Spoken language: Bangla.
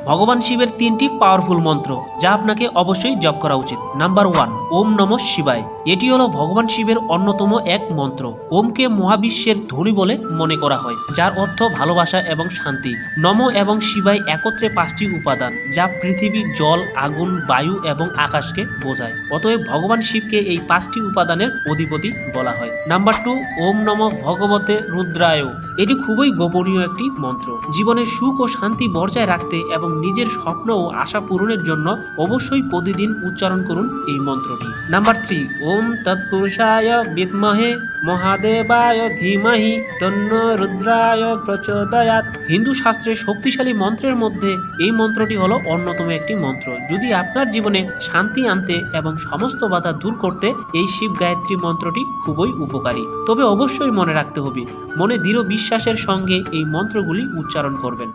ভগবান শিবের তিনটি পাওয়ারফুল মন্ত্র যা আপনাকে অবশ্যই জপ করা উচিত। নাম্বার 1, ওম নমঃ শিবায়। এটি হলো ভগবান শিবের অন্যতম এক মন্ত্র। ওমকে মহাবিশ্বের ধ্বনি বলে মনে করা হয়, যার অর্থ ভালোবাসা এবং শান্তি। নম এবং শিবায় একত্রে 5টি উপাদান, যা পৃথিবী, জল, আগুন, বায়ু এবং আকাশকে বোঝায়। অতএব ভগবান শিবকে এই 5টি উপাদানের অধিপতি বলা হয়। নাম্বার 2, ওম নমঃ ভগবতে রুদ্রায়। এটি খুবই গোপনীয় একটি মন্ত্র। জীবনের সুখ ও শান্তি বজায় রাখতে এবং নিজের স্বপ্ন ও আশা পূরণের জন্য অবশ্যই প্রতিদিন উচ্চারণ করুন এই মন্ত্রটি। নাম্বার 3, ওম তৎপুরুষায় বিদ্মহে মহাদেবায় ধীমহি তন্নো রুদ্রায় প্রচোদয়াৎ। হিন্দু শাস্ত্রে শক্তিশালী মন্ত্রের মধ্যে এই মন্ত্রটি হলো অন্যতম একটি মন্ত্র। যদি আপনার জীবনে শান্তি আনতে এবং সমস্ত বাধা দূর করতে এই শিব গায়ত্রী মন্ত্রটি খুবই উপকারী। তবে অবশ্যই মনে রাখতে হবে, মনে দৃঢ় বিশ্বাসের সঙ্গে এই মন্ত্রগুলি উচ্চারণ করবেন।